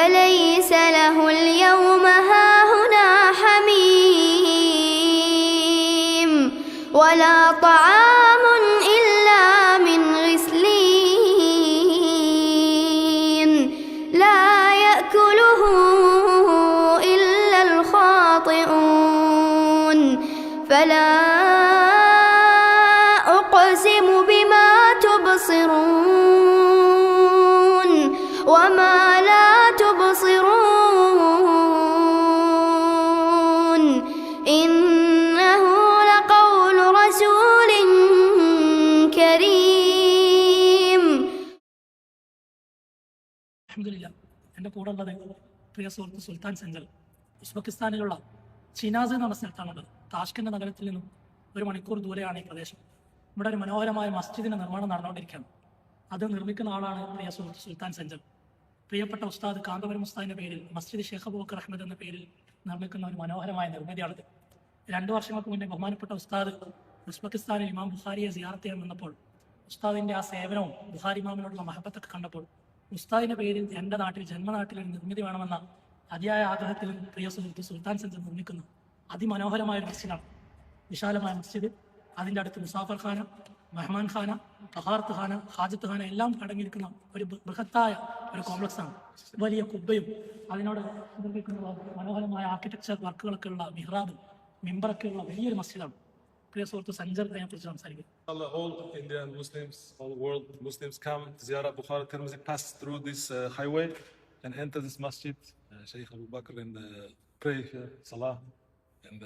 فليس له اليوم هاهنا حميم ولا طعام إلا من غسلين لا يأكله إلا الخاطئون فلا أقسم بما تبصرون وما لا تبصرون إنه لقول رسول كريم. അൽഹംദുലില്ലാ. എൻ്റെ കൂടെ ഉള്ളത് പ്രിയ സുഹൃത്ത് സുൽത്താൻ സെഞ്ചൽ. ഉസ്ബെക്കിസ്ഥാനിലുള്ള ചിനാസ് എന്ന സ്ഥലത്താണുള്ളത്. താഷ്കന്റ് നഗരത്തിൽ നിന്നും 1 മണിക്കൂർ ദൂരെയാണ് ഈ പ്രദേശം. ഇവിടെ ഒരു മനോഹരമായ മസ്ജിദിന്റെ നിർമ്മാണം നടന്നുകൊണ്ടിരിക്കുകയാണ്. അത് നിർമ്മിക്കുന്ന ആളാണ് പ്രിയ സുഹൃത്ത് സുൽത്താൻ സെഞ്ചൽ. പ്രിയപ്പെട്ട ഉസ്താദ് കാന്തപുരം ഉസ്താദിന്റെ പേരിൽ മസ്ജിദ് ഷേഖ് അബൂബക്കർ അഹ്മദ് എന്ന പേരിൽ നിർമ്മിക്കുന്ന ഒരു മനോഹരമായ നിർമ്മിതിയാണിത്. 2 വർഷങ്ങൾക്ക് മുന്നേ ബഹുമാനപ്പെട്ട ഉസ്താദ് ഉസ്ബെക്കിസ്ഥാനിൽ ഇമാം ബുഖാരിയെ സിയാറത്ത് ചെയ്യാൻ വന്നപ്പോൾ ഉസ്താദിന്റെ ആ സേവനവും ബുഖാരി ഇമാമിനോടുള്ള മഹബത്തൊക്കെ കണ്ടപ്പോൾ ഉസ്താദിന്റെ പേരിൽ എൻ്റെ നാട്ടിൽ ജന്മനാട്ടിൽ ഒരു നിർമ്മിതി വേണമെന്ന അതിയായ ആഗ്രഹത്തിൽ പ്രിയ സുഹൃത്ത് സുൽത്താൻ സെഞ്ചൽ നിർമ്മിക്കുന്ന അതിമനോഹരമായ ഒരു മസ്ജിദാണ്. വിശാലമായ മസ്ജിദ്, അതിൻ്റെ അടുത്ത് മുസാഫർ ഖാന, മെഹ്മാൻ ഖാന, തഹാർത്ത് ഖാന, ഹാജത്ത് ഖാന എല്ലാം അടങ്ങിയിരിക്കുന്ന ഒരു ബൃഹത്തായ ഒരു കോംപ്ലക്സ് ആണ്. വലിയ കുബ്ബയും അതിനോട് നിർമ്മിക്കുന്ന മനോഹരമായ ആർക്കിടെക്ചർ വർക്കുകളൊക്കെ ഉള്ള മിഹ്റാബും മിമ്പറൊക്കെ ഉള്ള വലിയൊരു മസ്ജിദാണ്. പ്രിയ സുഹൃത്ത് സഞ്ചർ അതിനെക്കുറിച്ച് സംസാരിക്കും. All Indian Muslims, all world Muslims come to Ziyarah Bukhara Tirmizi, pass through this highway and enter this masjid, Shaykh Abu Bakr, and pray here, salah, and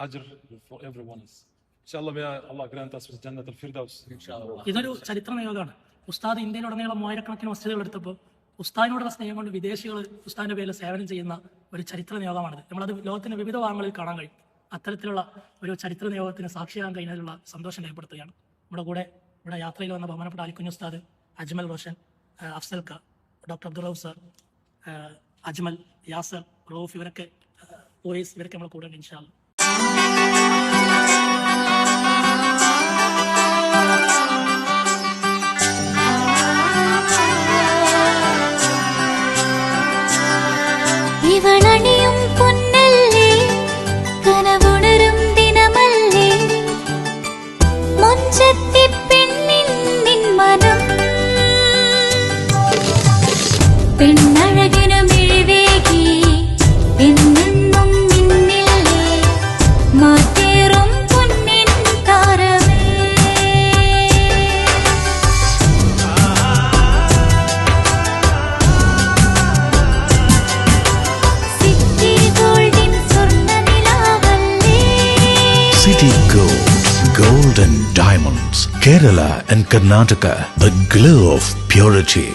ajr for everyone else. Inshallah, may Allah grant us with Jannat al-Firdaus. Inshallah. ഇതൊരു ചരിത്ര നിയോഗമാണ്. ഉസ്താദ് ഇന്ത്യയിലുടനീളം 1000കണക്കിന് മസ്ജിദുകൾ എടുത്തപ്പോൾ ഉസ്താദിനോടുള്ള സ്നേഹം കൊണ്ട് വിദേശികൾ ഉസ്താദിന്റെ പേരിൽ സേവനം ചെയ്യുന്ന ഒരു ചരിത്ര നിയോഗമാണിത്. നമ്മളത് ലോകത്തിന്റെ വിവിധ ഭാഗങ്ങളിൽ കാണാൻ കഴിയും. അത്തരത്തിലുള്ള ഒരു ചരിത്ര നിയോഗത്തിന് സാക്ഷിയാകാൻ കഴിഞ്ഞതിലുള്ള സന്തോഷം രേഖപ്പെടുത്തുകയാണ്. നമ്മുടെ കൂടെ ഇവിടെ യാത്രയിൽ വന്ന ബഹുമാനപ്പെട്ട അലിക്കുഞ്ഞ് ഉസ്താദ്, അജ്മൽ റോഷൻ, അഫ്സൽ ക, ഡോക്ടർ അബ്ദുൾ റൌഫ് സർ, അജ്മൽ, യാസർ, റൌഫ്, ഇവരൊക്കെ ഓയിസ്, ഇവരൊക്കെ നമ്മുടെ കൂടെ ഉണ്ട് ഇൻഷാ അല്ലാഹ്. ഇവളണിയും പൊന്നല്ലേ കനവുണരും ദിനമല്ലേ മുഞ്ചത്തി പെണ്ണിൻ നിൻ മനം പെണ്ണഴകിനു മിഴിവേകി എന്നെന്നും നിന്നില്ലേ മാറ്റേറും പൊന്നിൻ താരമേ City Gold, Gold and Diamonds, Kerala and Karnataka, the glow of purity.